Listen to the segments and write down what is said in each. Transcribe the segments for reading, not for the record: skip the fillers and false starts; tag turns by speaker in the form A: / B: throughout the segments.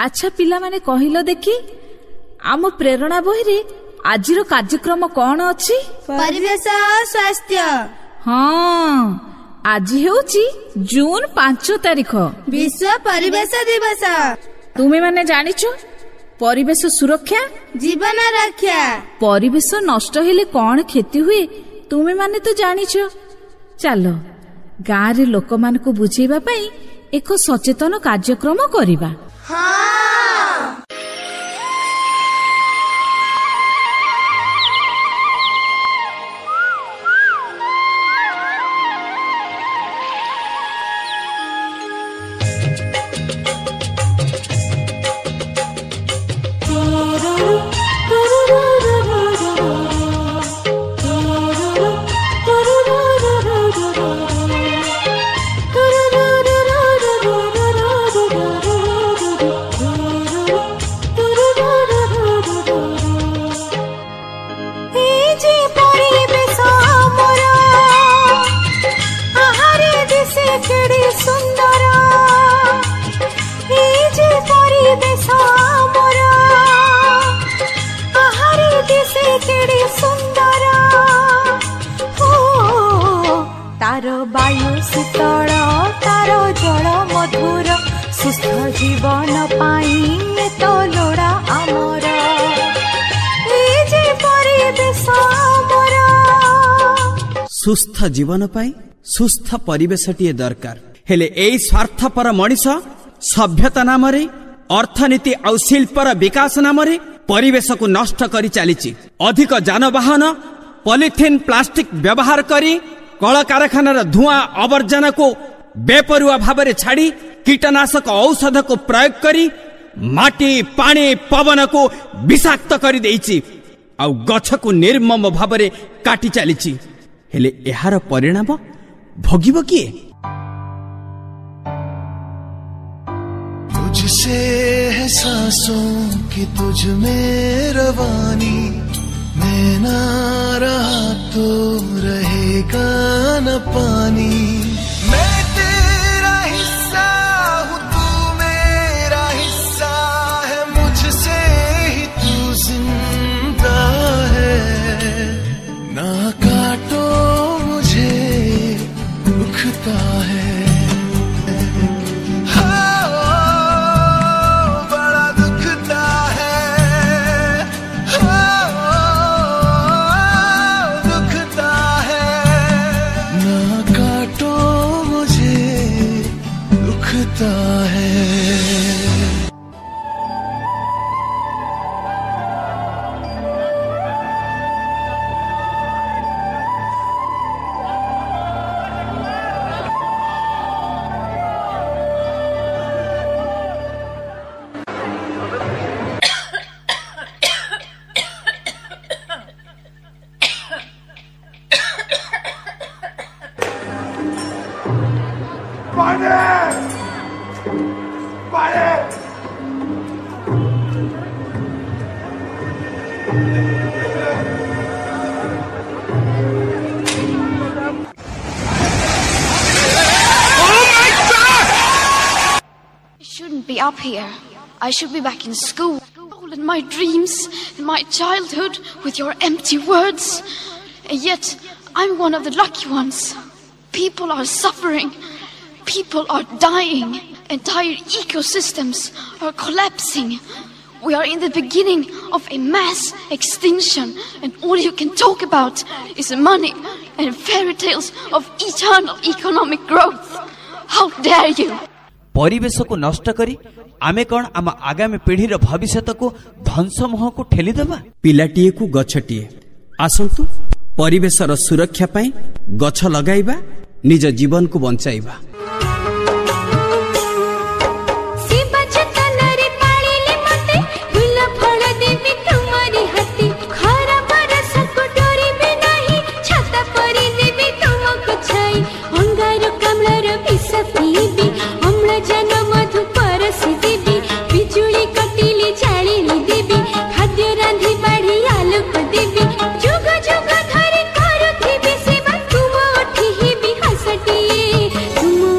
A: अच्छा पिला माने कहिलो देखी आम प्रेरणा बही रे आजिर कार्यक्रम कौन अछि?
B: परिवेश स्वास्थ्य।
A: हाँ, आज हेउची जून 5 तारिख
B: विश्व परिवेश दिवस।
A: तुमे माने जानिचो परिवेश सुरक्षा
B: जीवन रक्षा।
A: परिवेश नष्ट हेले कौन क्षति हुए तुमे माने तो जानिचो। चलो गाँ रे लोक मान को बुझेबा पई एक सचेतन कार्यक्रम करिबा।
B: हाँ।
C: वायु शीतल तार जल मधुर सुस्थ जीवन पाई तो लोड़ा आमर परिवेश
D: सुस्थ जीवन पाई सुस्थ परिवेशटिए दरकार। हेले एई स्वार्थपर मनिष सभ्यता नाम रे अर्थनीति और शिल्पर विकास नाम रे परिवेश को नष्ट करी चलीची। अधिक जानवाहन पॉलिथिन प्लास्टिक व्यवहार करी कल कारखानार धुआं आवर्जना को बेपरुआ भाव में छाड़ी कीटनाशक औषध को प्रयोग करी माटी पानी पवन को विषाक्त करी देइची आउ गछ को निर्मम भाव में काटी चलीची। हेले एहार परिणाम भोगिब किए?
E: तुझसे है सांसों की तुझ में रवानी, मैं ना रहा तो रहेगा न पानी। मैं तेरा हिस्सा हूँ तू मेरा हिस्सा है, मुझसे ही तू जिंदा है। ना काटो मुझे दुखता है,
F: up here. I should be back in school. All in my dreams, in my childhood, with your empty words. And yet, I'm one of the lucky ones. People are suffering. People are dying. Entire ecosystems are collapsing. We are in the beginning of a mass extinction, and all you can talk about is money and fairy tales of eternal economic growth. How dare you?
D: परिवेश को नष्ट करी आमे कौन आम आगामी पीढ़ीर भविष्यत को ध्वंस मुह को ठेली देबा? पिलाटीए को गछटीए आसंतु परिवेशर सुरक्षा पाई गछ लगाइबा, निज जीवन को बंचाइबा।
C: तुम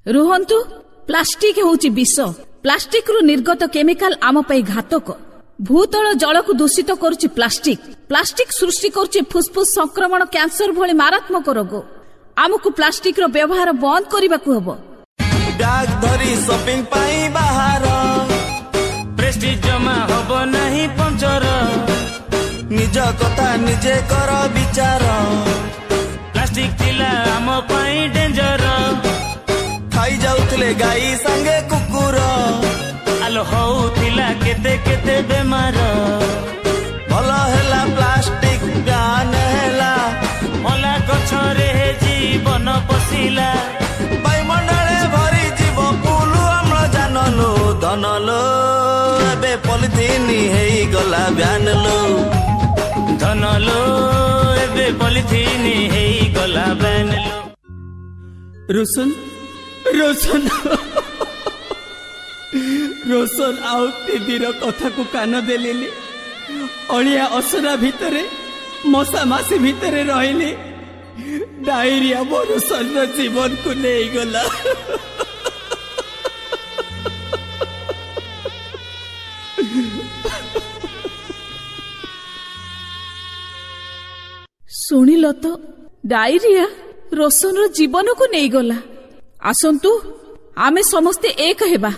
A: रुहंतु प्लास्टिक होउची विष प्लास्टिक रु निर्गत केमिकल आम पई घातक भूतल जल को दूषित करुची प्लास्टिक सृष्टि करुची फुसफुस संक्रमण कैंसर भली मारात्मक रोग आमको प्लास्टिक रो व्यवहार बंद करने को हबो
G: बैग धरी शॉपिंग पाई बाहर प्रेस्टीज जमा हबो नहीं पंचर निज कथा निजे कर विचार प्लास्टिक थिला आम पाई डेंजर खाई जाउतले गाई संगे कुकुर आलो होउथिला केते केते बेमार भला हैला प्लास्टिक गान हैला भला गछरे जीवन पसिला बायुमंडले भरी जीव पुलु अम्ल जानलो धनलो एबे पॉलिथिन हेई गला ब्यान लो धनलो एबे पॉलिथिन हेई गला ब्यान लो
D: रोशन रोशन रोशन आउ दीदीर कथा को कान देलिनी अलिया असरा भितरे मशा मासी भितरे रहिले डायरिया मो रोशन जीवन को नहीं गला
A: सुनिल तो डायरिया रोशन रो जीवन को नहीं गला आसंतु आमे समस्ते एक हेबा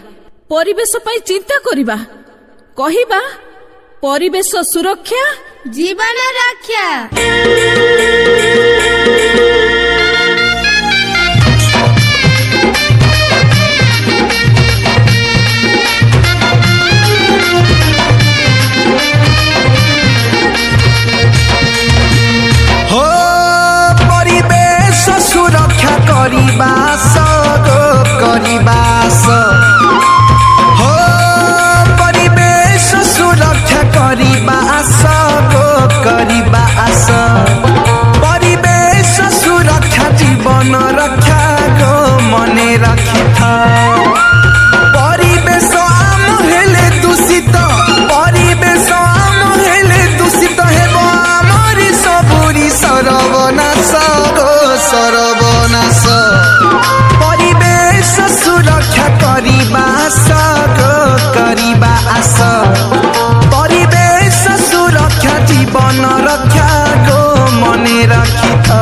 A: परिवेश पाई चिंता करिबा कहिबा परिवेश सुरक्षा
B: जीवन रक्षा
E: हो परिवेश सुरक्षा करिबास करिबास हो परिवेश सुरक्षा करिबास करिबास परिवेश सुरक्षा जीवन रक्षा गो मने रखिथा परिवेश आम हेले दूषित परिवेश आम हेले दूषित हेबो आमरी सबुरी सर्वनाश गो सर्वनाश परिवेश सुरक्षा करिबास गो करिबास परिवेश सुरक्षा जीवन रक्षा गो मने रखिथा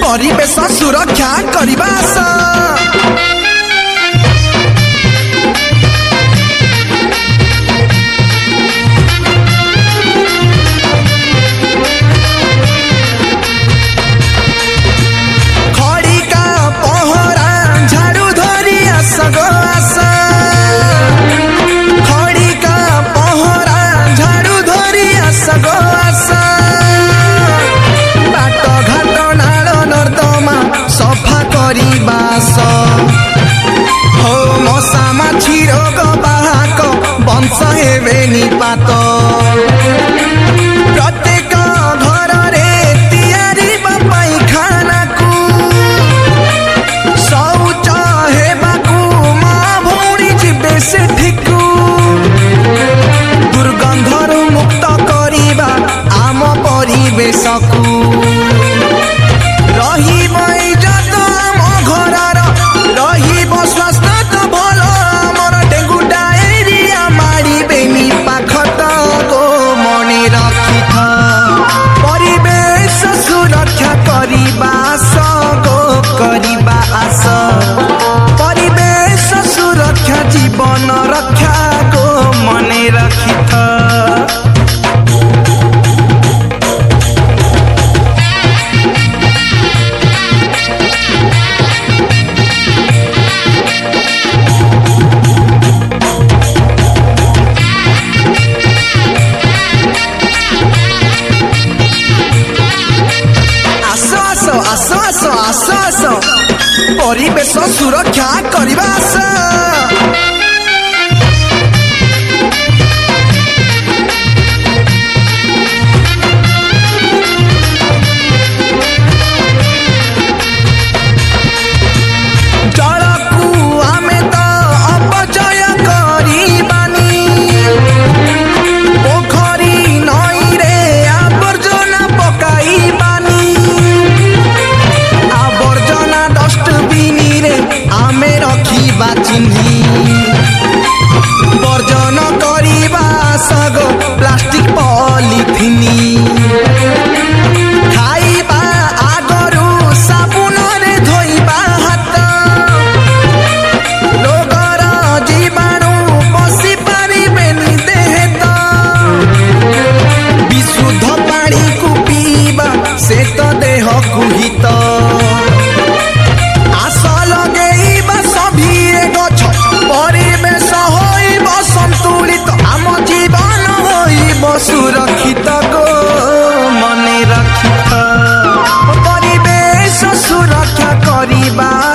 E: परिवेश सुरक्षा करिबास खड़ी का पहरा झाड़ू धरी आस गो आस खड़ी का पहरा झाड़ू धरी आस गो आस सफा करिबास हो मशा माछी रोग बाहक वंश हेबे निपात प्रत्येक घर रे तैयारी पाई खाना को शौच हेबाकू माँ भौणी जीवे सेठिकू दुर्गंधरु मुक्त करिबा आम परिवेशकू रहिब इज्जत आम घरर रहिब स्वास्थ्य तो भल आमर डेंगू डायरिया मारिबेनी पाखत गो मने रखिथा परिवेश सुरक्षा करिबास गो करिबास परिवेश सुरक्षा जीवन रक्षा गो मने रखिथा परिवेश सुरक्षा करिबास କରିବା